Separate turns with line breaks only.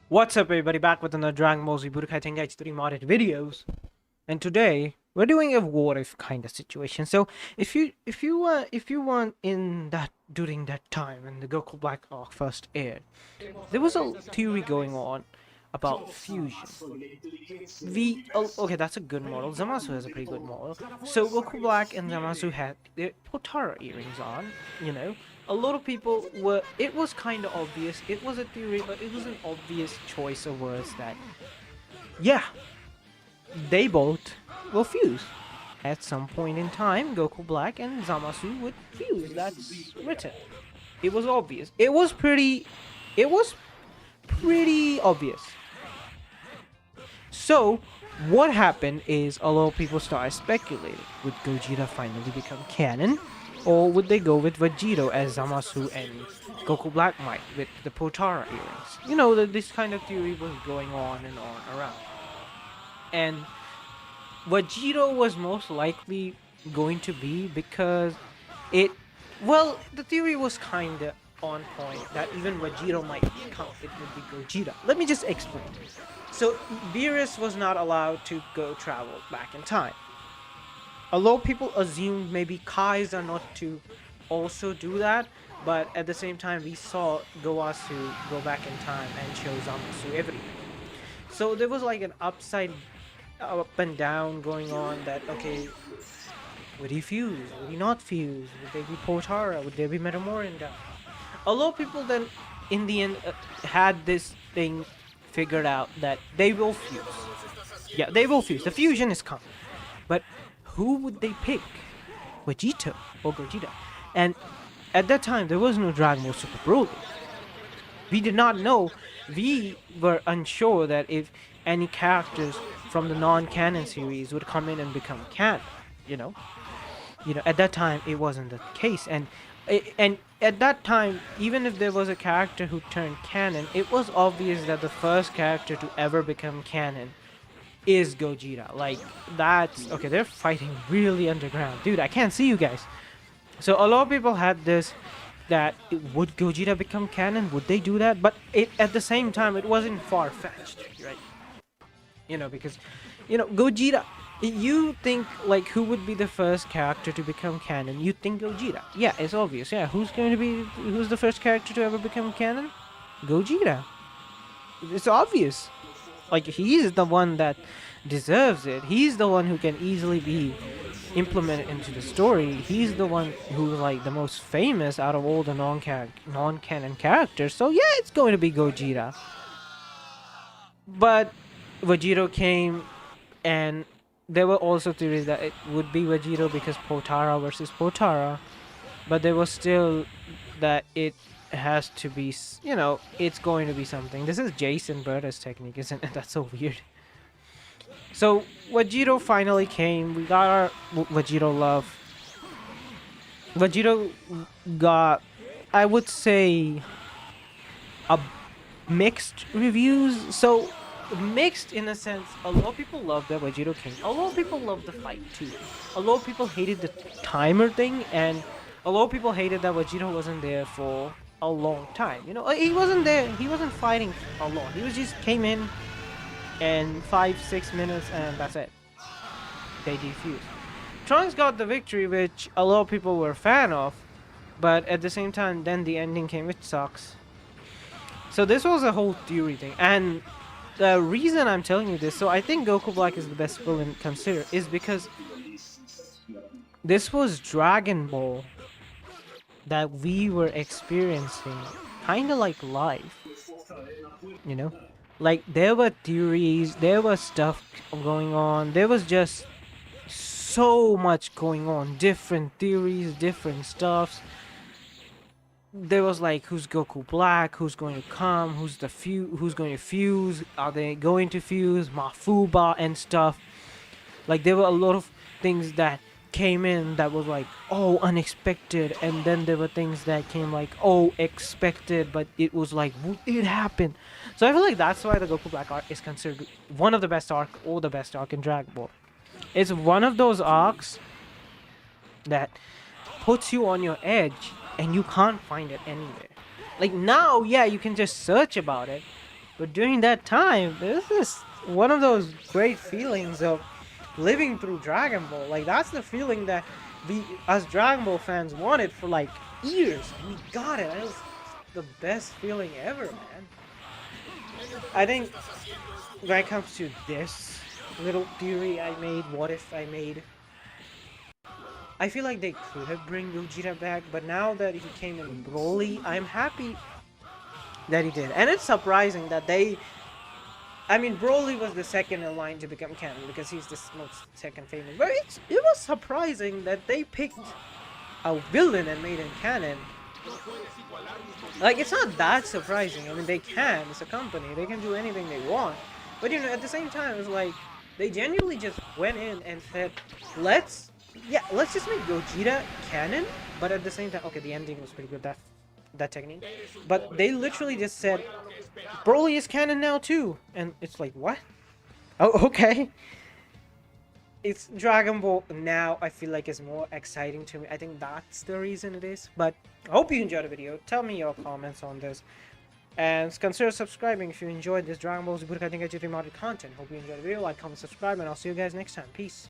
What's up, everybody? Back with another Dragon Ball Z Budokai Tenkaichi 3 modded videos, and today we're doing a what if kind of situation. So if you want in that during that time when the Goku Black arc first aired, there was a theory going on about fusion. Okay, that's a good model. Zamasu has a pretty good model. So Goku Black and Zamasu had their Potara earrings on. You know, a lot of people were. It was kind of obvious. It was a theory, but it was an obvious choice of words that, yeah, they both will fuse. At some point in time, Goku Black and Zamasu would fuse. That's written. It was obvious. It was pretty. It was pretty obvious. So, what happened is a lot of people started speculating. Would Gogeta finally become canon? Or would they go with Vegito as Zamasu and Goku Black might with the Potara earrings? You know, this kind of theory was going on and on around. And Vegito was most likely going to be because it... Well, the theory was kinda on point that even Vegito might count it would be Gogeta. Let me just explain. So, Beerus was not allowed to go travel back in time. A lot of people assumed maybe Kais are not to also do that, but at the same time we saw Gowasu go back in time and show Zamasu everything. So there was like an up and down going on that, okay, would he fuse? Would he not fuse? Would there be Potara? Would there be Metamorinda? A lot of people then, in the end, had this thing figured out that they will fuse. Yeah, they will fuse. The fusion is coming. But who would they pick? Vegito or Gogeta? And at that time, there was no Dragon Ball Super Broly. We did not know. We were unsure that if any characters from the non-canon series would come in and become canon. You know, at that time it wasn't the case, and at that time, even if there was a character who turned canon, it was obvious that the first character to ever become canon is Gogeta. Like, that's... Okay, they're fighting really underground. Dude, I can't see you guys. So a lot of people had this, that would Gogeta become canon? Would they do that? But at the same time, it wasn't far-fetched, right? Because, Gogeta... You think, like, who would be the first character to become canon? You think Gogeta. Yeah, it's obvious. Yeah, who's the first character to ever become canon? Gogeta. It's obvious. Like, he's the one that deserves it. He's the one who can easily be implemented into the story. He's the one who's, like, the most famous out of all the non-canon characters. So, yeah, it's going to be Gogeta. But Vegito came, and there were also theories that it would be Vegito because Potara versus Potara, but there was still that it has to be, it's going to be something. This is Jason Berta's technique, isn't it? That's so weird. So Vegito finally came. We got our Vegito love. Vegito got, I would say, a mixed reviews. So mixed in a sense. A lot of people love that Vegito came. A lot of people love the fight too. A lot of people hated the timer thing, and a lot of people hated that Vegito wasn't there for a long time. He wasn't there. He wasn't fighting a lot. He was just came in and 5-6 minutes, and that's it. They defused. Trunks got the victory, which a lot of people were a fan of, but at the same time, then the ending came, which sucks. So this was a whole theory thing, and the reason I'm telling you this, so I think Goku Black is the best villain considered, is because this was Dragon Ball that we were experiencing kind of like live. Like, there were theories, there was stuff going on, there was just so much going on, different theories, different stuffs. There was like, who's Goku Black, who's going to come, who's going to fuse, are they going to fuse, Mafuba and stuff. Like, there were a lot of things that came in that was like, oh, unexpected, and then there were things that came like, oh, expected, but it was like, it happened. So I feel like that's why the Goku Black arc is considered one of the best arc, or the best arc in Dragon Ball. It's one of those arcs that puts you on your edge and you can't find it anywhere. Like, now, yeah, you can just search about it, But during that time, this is one of those great feelings of living through Dragon Ball. Like that's the feeling that we as Dragon Ball fans wanted for like years. We got it. It was the best feeling ever, man. I think when it comes to this little theory I made, what if I made, I feel like they could have bring Gogeta back, but now that he came in Broly, I'm happy that he did. And it's surprising that they, I mean, Broly was the second in line to become canon because he's the most second famous. But it was surprising that they picked a villain and made him canon. Like, it's not that surprising. I mean, they can. It's a company. They can do anything they want. But, you know, at the same time, it's like, they genuinely just went in and said, let's just make Gogeta canon. But at the same time, okay, the ending was pretty good, that technique. But they literally just said, Broly is canon now too. And it's like, what? Oh, okay. It's Dragon Ball now, I feel like is more exciting to me. I think that's the reason it is. But I hope you enjoyed the video. Tell me your comments on this. And consider subscribing if you enjoyed this Dragon Ball Z Budokai Tenkaichi 3 modded content. Hope you enjoyed the video. Like, comment, subscribe, and I'll see you guys next time. Peace.